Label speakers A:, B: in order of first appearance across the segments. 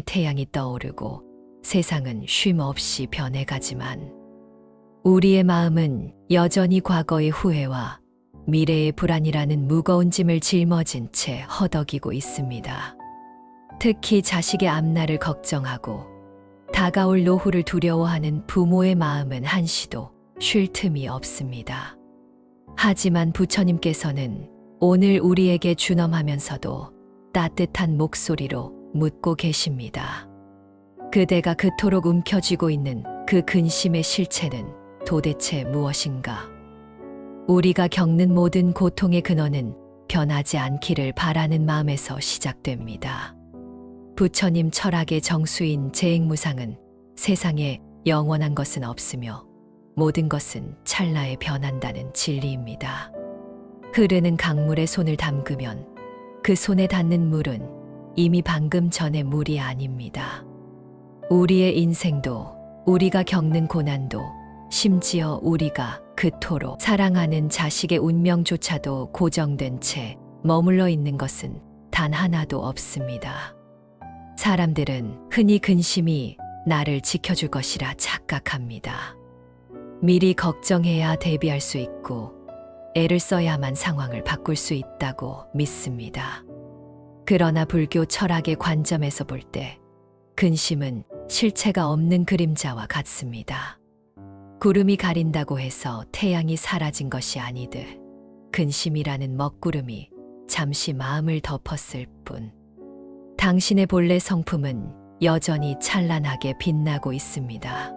A: 태양이 떠오르고 세상은 쉼 없이 변해가지만 우리의 마음은 여전히 과거의 후회와 미래의 불안이라는 무거운 짐을 짊어진 채 허덕이고 있습니다. 특히 자식의 앞날을 걱정하고 다가올 노후를 두려워하는 부모의 마음은 한시도 쉴 틈이 없습니다. 하지만 부처님께서는 오늘 우리에게 준엄하면서도 따뜻한 목소리로 묻고 계십니다. 그대가 그토록 움켜쥐고 있는 그 근심의 실체는 도대체 무엇인가? 우리가 겪는 모든 고통의 근원은 변하지 않기를 바라는 마음에서 시작됩니다. 부처님 철학의 정수인 재행무상은 세상에 영원한 것은 없으며 모든 것은 찰나에 변한다는 진리입니다. 흐르는 강물에 손을 담그면 그 손에 닿는 물은 이미 방금 전의 물이 아닙니다. 우리의 인생도, 우리가 겪는 고난도, 심지어 우리가 그토록 사랑하는 자식의 운명조차도 고정된 채 머물러 있는 것은 단 하나도 없습니다. 사람들은 흔히 근심이 나를 지켜줄 것이라 착각합니다. 미리 걱정해야 대비할 수 있고 애를 써야만 상황을 바꿀 수 있다고 믿습니다. 그러나 불교 철학의 관점에서 볼 때 근심은 실체가 없는 그림자와 같습니다. 구름이 가린다고 해서 태양이 사라진 것이 아니듯 근심이라는 먹구름이 잠시 마음을 덮었을 뿐 당신의 본래 성품은 여전히 찬란하게 빛나고 있습니다.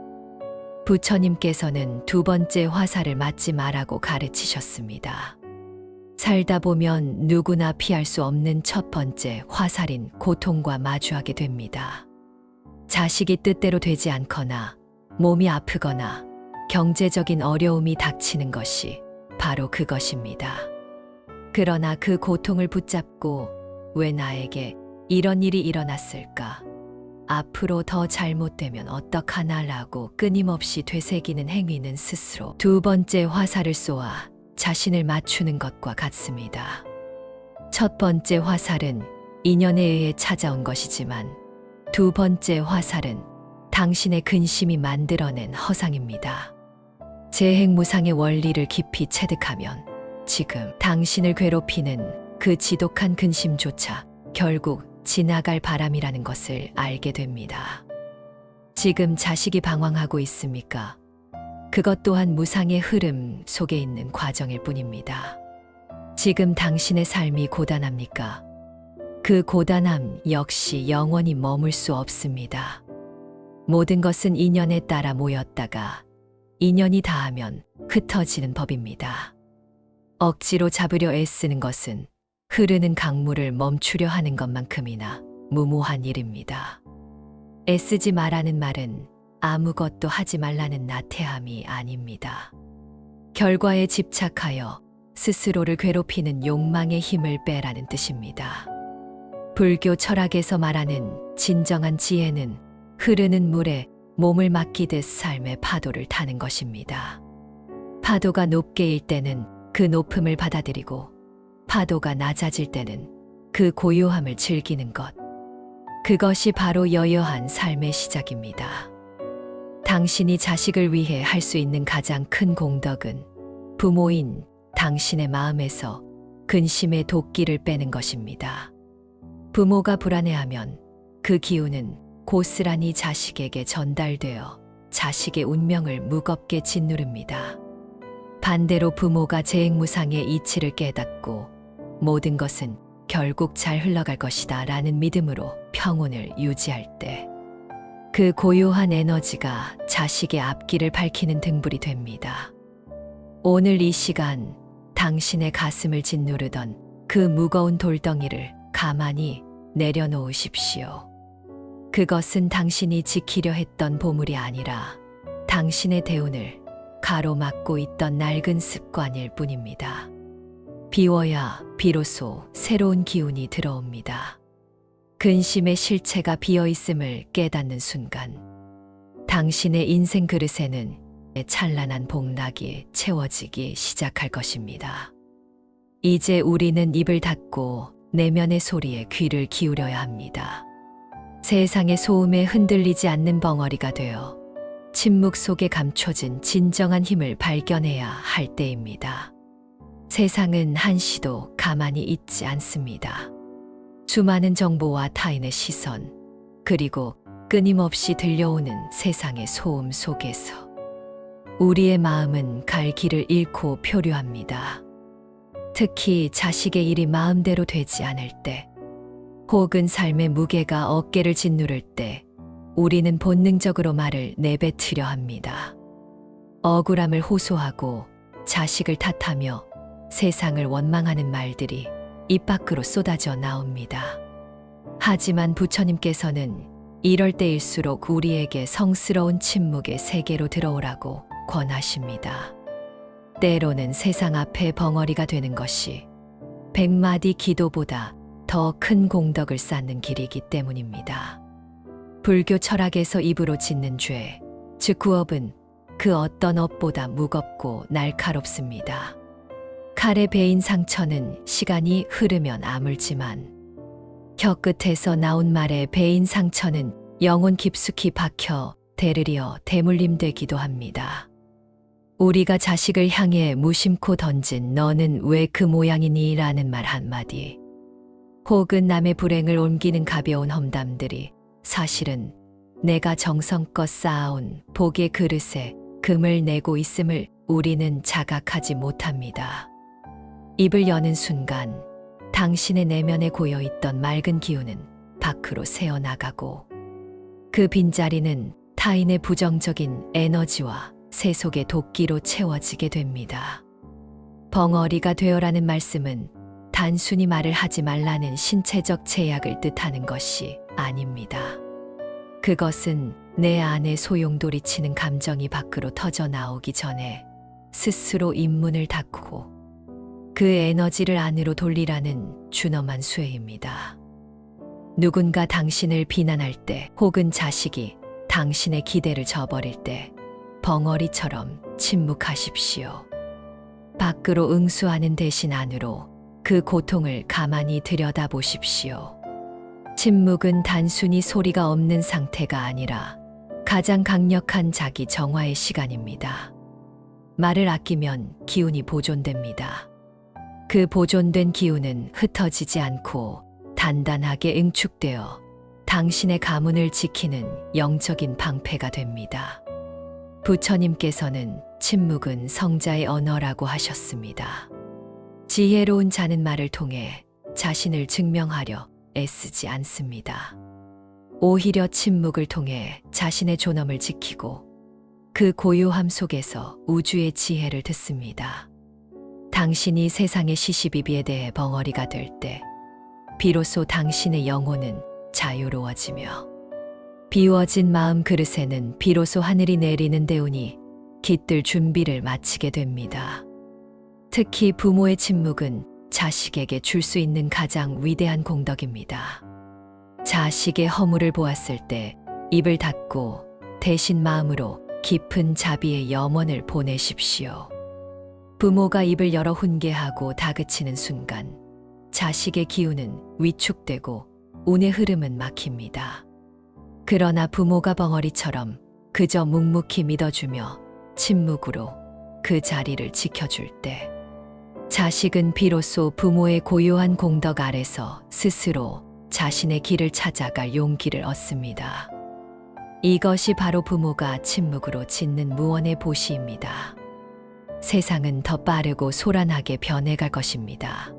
A: 부처님께서는 두 번째 화살을 맞지 말라고 가르치셨습니다. 살다 보면 누구나 피할 수 없는 첫 번째 화살인 고통과 마주하게 됩니다. 자식이 뜻대로 되지 않거나 몸이 아프거나 경제적인 어려움이 닥치는 것이 바로 그것입니다. 그러나 그 고통을 붙잡고 왜 나에게 이런 일이 일어났을까? 앞으로 더 잘못되면 어떡하나라고 끊임없이 되새기는 행위는 스스로 두 번째 화살을 쏘아 자신을 맞추는 것과 같습니다. 첫 번째 화살은 인연에 의해 찾아온 것이지만 두 번째 화살은 당신의 근심이 만들어낸 허상입니다. 재행무상의 원리를 깊이 체득하면 지금 당신을 괴롭히는 그 지독한 근심조차 결국 지나갈 바람이라는 것을 알게 됩니다. 지금 자식이 방황하고 있습니까? 그것 또한 무상의 흐름 속에 있는 과정일 뿐입니다. 지금 당신의 삶이 고단합니까? 그 고단함 역시 영원히 머물 수 없습니다. 모든 것은 인연에 따라 모였다가 인연이 닿으면 흩어지는 법입니다. 억지로 잡으려 애쓰는 것은 흐르는 강물을 멈추려 하는 것만큼이나 무모한 일입니다. 애쓰지 말라는 말은 아무것도 하지 말라는 나태함이 아닙니다. 결과에 집착하여 스스로를 괴롭히는 욕망의 힘을 빼라는 뜻입니다. 불교 철학에서 말하는 진정한 지혜는 흐르는 물에 몸을 맡기듯 삶의 파도를 타는 것입니다. 파도가 높게 일 때는 그 높음을 받아들이고 파도가 낮아질 때는 그 고요함을 즐기는 것. 그것이 바로 여여한 삶의 시작입니다. 당신이 자식을 위해 할 수 있는 가장 큰 공덕은 부모인 당신의 마음에서 근심의 도끼를 빼는 것입니다. 부모가 불안해하면 그 기운은 고스란히 자식에게 전달되어 자식의 운명을 무겁게 짓누릅니다. 반대로 부모가 재행무상의 이치를 깨닫고 모든 것은 결국 잘 흘러갈 것이다 라는 믿음으로 평온을 유지할 때 그 고요한 에너지가 자식의 앞길을 밝히는 등불이 됩니다. 오늘 이 시간 당신의 가슴을 짓누르던 그 무거운 돌덩이를 가만히 내려놓으십시오. 그것은 당신이 지키려 했던 보물이 아니라 당신의 대운을 가로막고 있던 낡은 습관일 뿐입니다. 비워야 비로소 새로운 기운이 들어옵니다. 근심의 실체가 비어있음을 깨닫는 순간 당신의 인생 그릇에는 찬란한 복락이 채워지기 시작할 것입니다. 이제 우리는 입을 닫고 내면의 소리에 귀를 기울여야 합니다. 세상의 소음에 흔들리지 않는 벙어리가 되어 침묵 속에 감춰진 진정한 힘을 발견해야 할 때입니다. 세상은 한시도 가만히 있지 않습니다. 수많은 정보와 타인의 시선, 그리고 끊임없이 들려오는 세상의 소음 속에서 우리의 마음은 갈 길을 잃고 표류합니다. 특히 자식의 일이 마음대로 되지 않을 때, 혹은 삶의 무게가 어깨를 짓누를 때, 우리는 본능적으로 말을 내뱉으려 합니다. 억울함을 호소하고 자식을 탓하며 세상을 원망하는 말들이 입 밖으로 쏟아져 나옵니다. 하지만 부처님께서는 이럴 때일수록 우리에게 성스러운 침묵의 세계로 들어오라고 권하십니다. 때로는 세상 앞에 벙어리가 되는 것이 100마디 기도보다 더 큰 공덕을 쌓는 길이기 때문입니다. 불교 철학에서 입으로 짓는 죄, 즉 구업은 그 어떤 업보다 무겁고 날카롭습니다. 칼에 베인 상처는 시간이 흐르면 아물지만 혀끝에서 나온 말에 베인 상처는 영혼 깊숙이 박혀 대르리어 대물림되기도 합니다. 우리가 자식을 향해 무심코 던진 너는 왜 그 모양이니? 라는 말 한마디, 혹은 남의 불행을 옮기는 가벼운 험담들이 사실은 내가 정성껏 쌓아온 복의 그릇에 금을 내고 있음을 우리는 자각하지 못합니다. 입을 여는 순간 당신의 내면에 고여있던 맑은 기운은 밖으로 새어나가고 그 빈자리는 타인의 부정적인 에너지와 세속의 도끼로 채워지게 됩니다. 벙어리가 되어라는 말씀은 단순히 말을 하지 말라는 신체적 제약을 뜻하는 것이 아닙니다. 그것은 내 안에 소용돌이치는 감정이 밖으로 터져 나오기 전에 스스로 입문을 닫고 그 에너지를 안으로 돌리라는 준엄한 수혜입니다. 누군가 당신을 비난할 때, 혹은 자식이 당신의 기대를 저버릴 때 벙어리처럼 침묵하십시오. 밖으로 응수하는 대신 안으로 그 고통을 가만히 들여다보십시오. 침묵은 단순히 소리가 없는 상태가 아니라 가장 강력한 자기 정화의 시간입니다. 말을 아끼면 기운이 보존됩니다. 그 보존된 기운은 흩어지지 않고 단단하게 응축되어 당신의 가문을 지키는 영적인 방패가 됩니다. 부처님께서는 침묵은 성자의 언어라고 하셨습니다. 지혜로운 자는 말을 통해 자신을 증명하려 애쓰지 않습니다. 오히려 침묵을 통해 자신의 존엄을 지키고 그 고요함 속에서 우주의 지혜를 듣습니다. 당신이 세상의 시시비비에 대해 벙어리가 될 때 비로소 당신의 영혼은 자유로워지며 비워진 마음 그릇에는 비로소 하늘이 내리는 대운이 깃들 준비를 마치게 됩니다. 특히 부모의 침묵은 자식에게 줄 수 있는 가장 위대한 공덕입니다. 자식의 허물을 보았을 때 입을 닫고 대신 마음으로 깊은 자비의 염원을 보내십시오. 부모가 입을 열어 훈계하고 다그치는 순간 자식의 기운은 위축되고 운의 흐름은 막힙니다. 그러나 부모가 벙어리처럼 그저 묵묵히 믿어주며 침묵으로 그 자리를 지켜줄 때 자식은 비로소 부모의 고요한 공덕 아래서 스스로 자신의 길을 찾아갈 용기를 얻습니다. 이것이 바로 부모가 침묵으로 짓는 무언의 보시입니다. 세상은 더 빠르고 소란하게 변해갈 것입니다.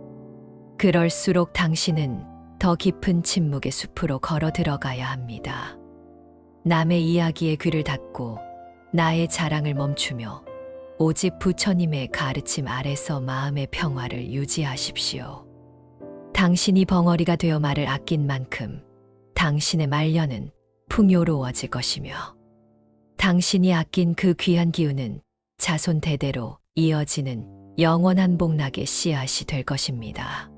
A: 그럴수록 당신은 더 깊은 침묵의 숲으로 걸어 들어가야 합니다. 남의 이야기에 귀를 닫고 나의 자랑을 멈추며 오직 부처님의 가르침 아래서 마음의 평화를 유지하십시오. 당신이 벙어리가 되어 말을 아낀 만큼 당신의 말년은 풍요로워질 것이며 당신이 아낀 그 귀한 기운은 자손 대대로 이어지는 영원한 복락의 씨앗이 될 것입니다.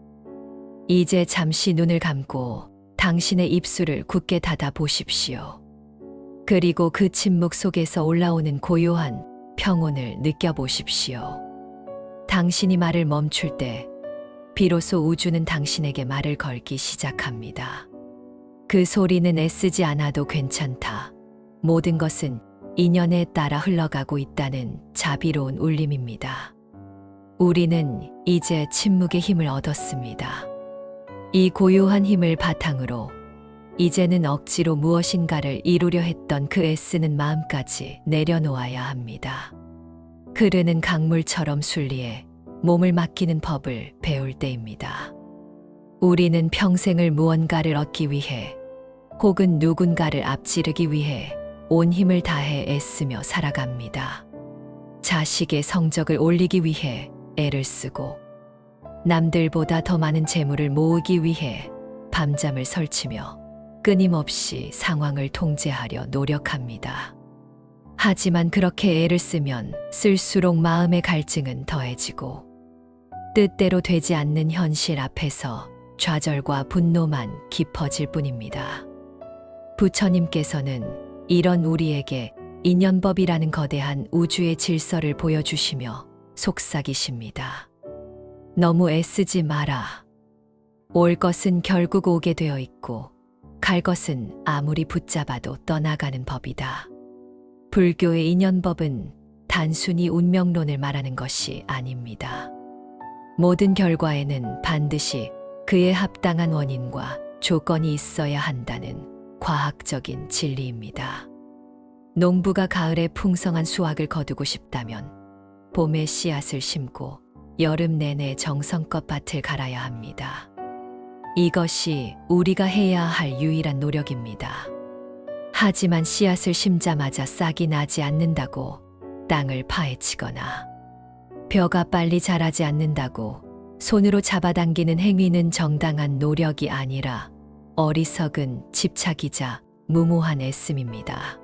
A: 이제 잠시 눈을 감고 당신의 입술을 굳게 닫아 보십시오. 그리고 그 침묵 속에서 올라오는 고요한 평온을 느껴보십시오. 당신이 말을 멈출 때 비로소 우주는 당신에게 말을 걸기 시작합니다. 그 소리는 애쓰지 않아도 괜찮다. 모든 것은 인연에 따라 흘러가고 있다는 자비로운 울림입니다. 우리는 이제 침묵의 힘을 얻었습니다. 이 고요한 힘을 바탕으로 이제는 억지로 무엇인가를 이루려 했던 그 애쓰는 마음까지 내려놓아야 합니다. 흐르는 강물처럼 순리에 몸을 맡기는 법을 배울 때입니다. 우리는 평생을 무언가를 얻기 위해 혹은 누군가를 앞지르기 위해 온 힘을 다해 애쓰며 살아갑니다. 자식의 성적을 올리기 위해 애를 쓰고 남들보다 더 많은 재물을 모으기 위해 밤잠을 설치며 끊임없이 상황을 통제하려 노력합니다. 하지만 그렇게 애를 쓰면 쓸수록 마음의 갈증은 더해지고 뜻대로 되지 않는 현실 앞에서 좌절과 분노만 깊어질 뿐입니다. 부처님께서는 이런 우리에게 인연법이라는 거대한 우주의 질서를 보여주시며 속삭이십니다. 너무 애쓰지 마라. 올 것은 결국 오게 되어 있고 갈 것은 아무리 붙잡아도 떠나가는 법이다. 불교의 인연법은 단순히 운명론을 말하는 것이 아닙니다. 모든 결과에는 반드시 그에 합당한 원인과 조건이 있어야 한다는 과학적인 진리입니다. 농부가 가을에 풍성한 수확을 거두고 싶다면 봄에 씨앗을 심고 여름 내내 정성껏 밭을 갈아야 합니다. 이것이 우리가 해야 할 유일한 노력입니다. 하지만 씨앗을 심자마자 싹이 나지 않는다고 땅을 파헤치거나 벼가 빨리 자라지 않는다고 손으로 잡아당기는 행위는 정당한 노력이 아니라 어리석은 집착이자 무모한 애씀입니다.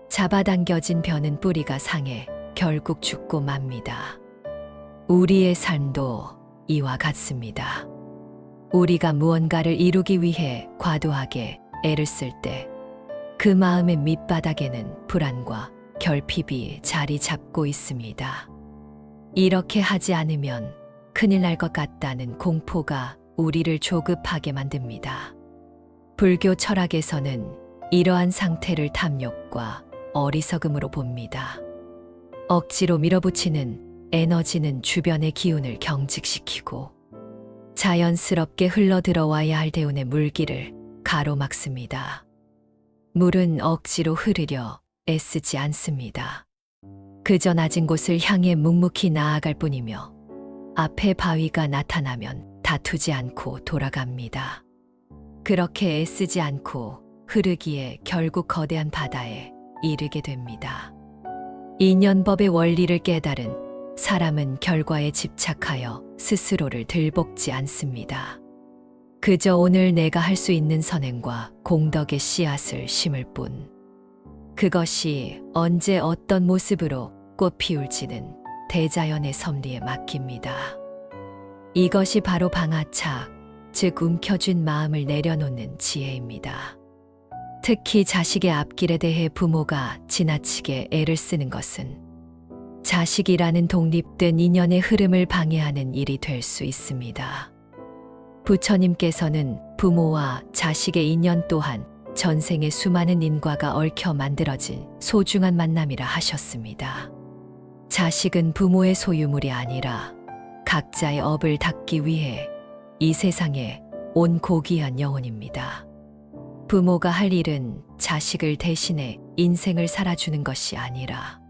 A: 잡아당겨진 벼는 뿌리가 상해 결국 죽고 맙니다. 우리의 삶도 이와 같습니다. 우리가 무언가를 이루기 위해 과도하게 애를 쓸 때 그 마음의 밑바닥에는 불안과 결핍이 자리 잡고 있습니다. 이렇게 하지 않으면 큰일 날 것 같다는 공포가 우리를 조급하게 만듭니다. 불교 철학에서는 이러한 상태를 탐욕과 어리석음으로 봅니다. 억지로 밀어붙이는 에너지는 주변의 기운을 경직시키고 자연스럽게 흘러들어와야 할 대운의 물길을 가로막습니다. 물은 억지로 흐르려 애쓰지 않습니다. 그저 낮은 곳을 향해 묵묵히 나아갈 뿐이며 앞에 바위가 나타나면 다투지 않고 돌아갑니다. 그렇게 애쓰지 않고 흐르기에 결국 거대한 바다에 이르게 됩니다. 인연법의 원리를 깨달은 사람은 결과에 집착하여 스스로를 들볶지 않습니다. 그저 오늘 내가 할 수 있는 선행과 공덕의 씨앗을 심을 뿐. 그것이 언제 어떤 모습으로 꽃 피울지는 대자연의 섭리에 맡깁니다. 이것이 바로 방아착, 즉 움켜쥔 마음을 내려놓는 지혜입니다. 특히 자식의 앞길에 대해 부모가 지나치게 애를 쓰는 것은 자식이라는 독립된 인연의 흐름을 방해하는 일이 될 수 있습니다. 부처님께서는 부모와 자식의 인연 또한 전생의 수많은 인과가 얽혀 만들어진 소중한 만남이라 하셨습니다. 자식은 부모의 소유물이 아니라 각자의 업을 닦기 위해 이 세상에 온 고귀한 영혼입니다. 부모가 할 일은 자식을 대신해 인생을 살아주는 것이 아니라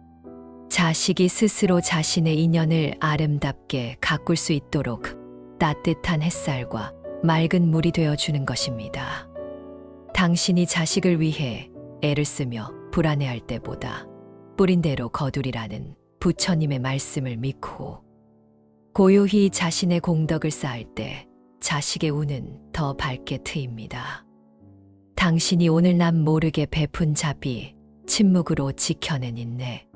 A: 자식이 스스로 자신의 인연을 아름답게 가꿀 수 있도록 따뜻한 햇살과 맑은 물이 되어주는 것입니다. 당신이 자식을 위해 애를 쓰며 불안해할 때보다 뿌린 대로 거두리라는 부처님의 말씀을 믿고 고요히 자신의 공덕을 쌓을 때 자식의 운은 더 밝게 트입니다. 당신이 오늘 남 모르게 베푼 자비, 침묵으로 지켜낸 인내,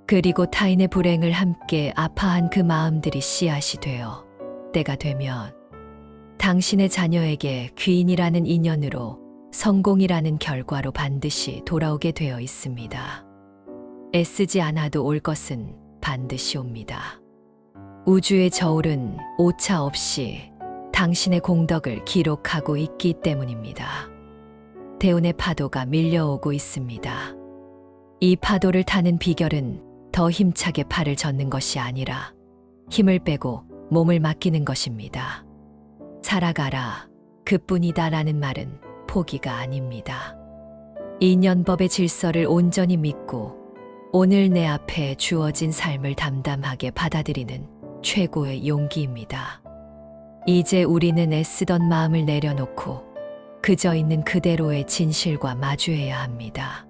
A: 그리고 타인의 불행을 함께 아파한 그 마음들이 씨앗이 되어 때가 되면 당신의 자녀에게 귀인이라는 인연으로 성공이라는 결과로 반드시 돌아오게 되어 있습니다. 애쓰지 않아도 올 것은 반드시 옵니다. 우주의 저울은 오차 없이 당신의 공덕을 기록하고 있기 때문입니다. 대운의 파도가 밀려오고 있습니다. 이 파도를 타는 비결은 더 힘차게 팔을 젓는 것이 아니라 힘을 빼고 몸을 맡기는 것입니다. 살아가라, 그뿐이다라는 말은 포기가 아닙니다. 인연법의 질서를 온전히 믿고 오늘 내 앞에 주어진 삶을 담담하게 받아들이는 최고의 용기입니다. 이제 우리는 애쓰던 마음을 내려놓고 그저 있는 그대로의 진실과 마주해야 합니다.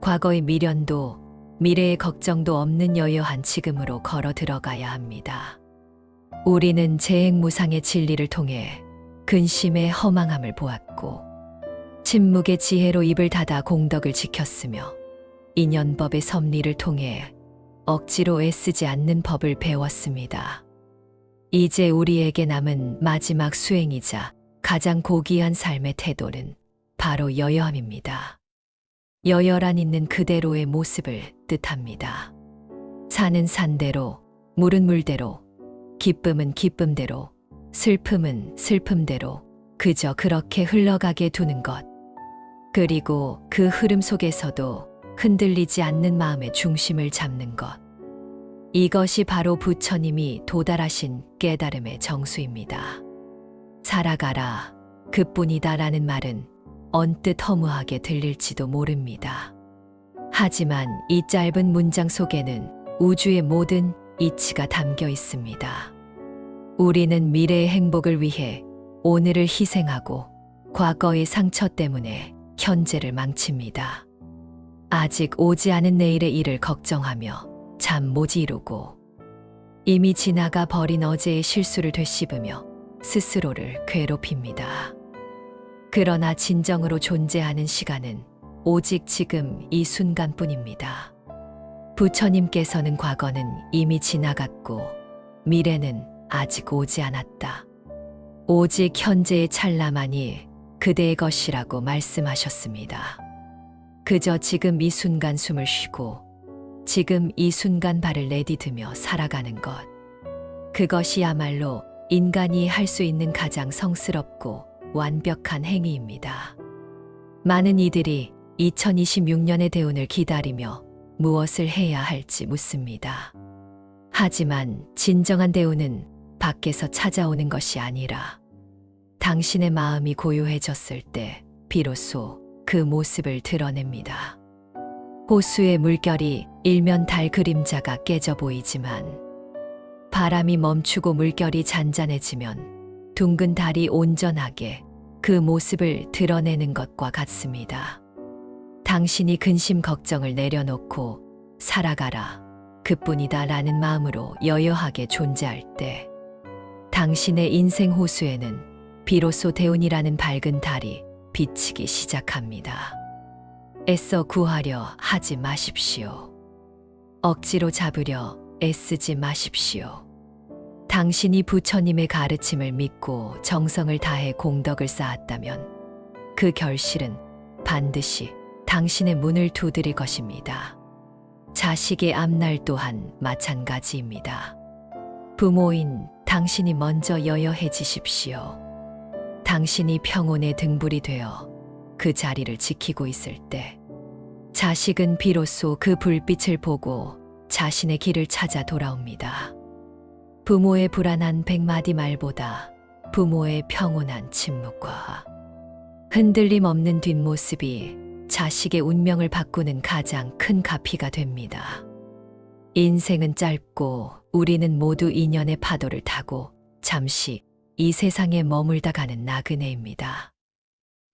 A: 과거의 미련도 미래의 걱정도 없는 여여한 지금으로 걸어 들어가야 합니다. 우리는 재행무상의 진리를 통해 근심의 허망함을 보았고 침묵의 지혜로 입을 닫아 공덕을 지켰으며 인연법의 섭리를 통해 억지로 애쓰지 않는 법을 배웠습니다. 이제 우리에게 남은 마지막 수행이자 가장 고귀한 삶의 태도는 바로 여여함입니다. 여여란 있는 그대로의 모습을 뜻합니다. 산은 산대로, 물은 물대로, 기쁨은 기쁨대로, 슬픔은 슬픔대로 그저 그렇게 흘러가게 두는 것. 그리고 그 흐름 속에서도 흔들리지 않는 마음의 중심을 잡는 것. 이것이 바로 부처님이 도달하신 깨달음의 정수입니다. 살아가라, 그뿐이다라는 말은 언뜻 허무하게 들릴지도 모릅니다. 하지만 이 짧은 문장 속에는 우주의 모든 이치가 담겨 있습니다. 우리는 미래의 행복을 위해 오늘을 희생하고 과거의 상처 때문에 현재를 망칩니다. 아직 오지 않은 내일의 일을 걱정하며 잠 못 이루고 이미 지나가 버린 어제의 실수를 되씹으며 스스로를 괴롭힙니다. 그러나 진정으로 존재하는 시간은 오직 지금 이 순간뿐입니다. 부처님께서는 과거는 이미 지나갔고 미래는 아직 오지 않았다. 오직 현재의 찰나만이 그대의 것이라고 말씀하셨습니다. 그저 지금 이 순간 숨을 쉬고 지금 이 순간 발을 내디디며 살아가는 것. 그것이야말로 인간이 할 수 있는 가장 성스럽고 완벽한 행위입니다. 많은 이들이 2026년의 대운을 기다리며 무엇을 해야 할지 묻습니다. 하지만 진정한 대운은 밖에서 찾아오는 것이 아니라 당신의 마음이 고요해졌을 때 비로소 그 모습을 드러냅니다. 호수의 물결이 일면 달 그림자가 깨져 보이지만 바람이 멈추고 물결이 잔잔해지면 둥근 달이 온전하게 그 모습을 드러내는 것과 같습니다. 당신이 근심 걱정을 내려놓고 살아가라, 그뿐이다 라는 마음으로 여여하게 존재할 때 당신의 인생 호수에는 비로소 대운이라는 밝은 달이 비치기 시작합니다. 애써 구하려 하지 마십시오. 억지로 잡으려 애쓰지 마십시오. 당신이 부처님의 가르침을 믿고 정성을 다해 공덕을 쌓았다면 그 결실은 반드시 당신의 문을 두드릴 것입니다. 자식의 앞날 또한 마찬가지입니다. 부모인 당신이 먼저 여여해지십시오. 당신이 평온의 등불이 되어 그 자리를 지키고 있을 때 자식은 비로소 그 불빛을 보고 자신의 길을 찾아 돌아옵니다. 부모의 불안한 100마디 말보다 부모의 평온한 침묵과 흔들림 없는 뒷모습이 자식의 운명을 바꾸는 가장 큰 가피가 됩니다. 인생은 짧고 우리는 모두 인연의 파도를 타고 잠시 이 세상에 머물다 가는 나그네입니다.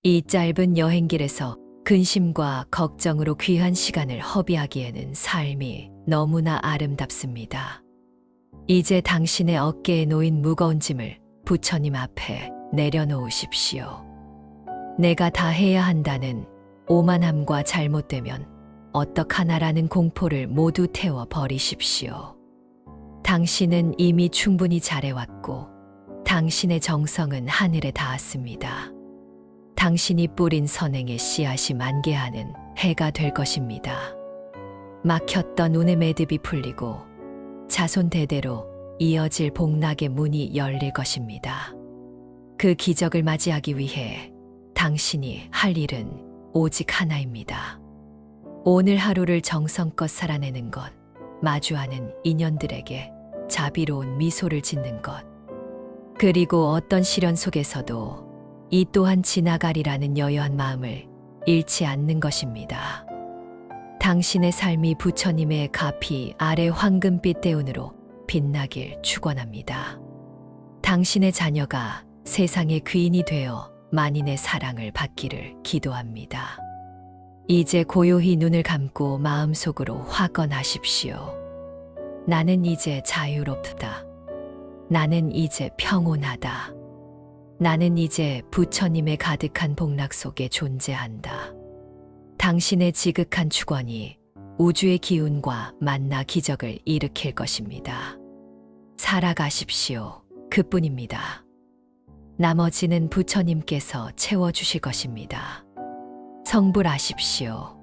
A: 이 짧은 여행길에서 근심과 걱정으로 귀한 시간을 허비하기에는 삶이 너무나 아름답습니다. 이제 당신의 어깨에 놓인 무거운 짐을 부처님 앞에 내려놓으십시오. 내가 다 해야 한다는 오만함과 잘못되면 어떡하나라는 공포를 모두 태워 버리십시오. 당신은 이미 충분히 잘해왔고 당신의 정성은 하늘에 닿았습니다. 당신이 뿌린 선행의 씨앗이 만개하는 해가 될 것입니다. 막혔던 운의 매듭이 풀리고 자손 대대로 이어질 복락의 문이 열릴 것입니다. 그 기적을 맞이하기 위해 당신이 할 일은 오직 하나입니다. 오늘 하루를 정성껏 살아내는 것, 마주하는 인연들에게 자비로운 미소를 짓는 것, 그리고 어떤 시련 속에서도 이 또한 지나가리라는 여여한 마음을 잃지 않는 것입니다. 당신의 삶이 부처님의 가피 아래 황금빛 대운으로 빛나길 축원합니다. 당신의 자녀가 세상의 귀인이 되어 만인의 사랑을 받기를 기도합니다. 이제 고요히 눈을 감고 마음속으로 화건하십시오. 나는 이제 자유롭다. 나는 이제 평온하다. 나는 이제 부처님의 가득한 복락 속에 존재한다. 당신의 지극한 축원이 우주의 기운과 만나 기적을 일으킬 것입니다. 살아가십시오. 그뿐입니다. 나머지는 부처님께서 채워주실 것입니다. 성불하십시오.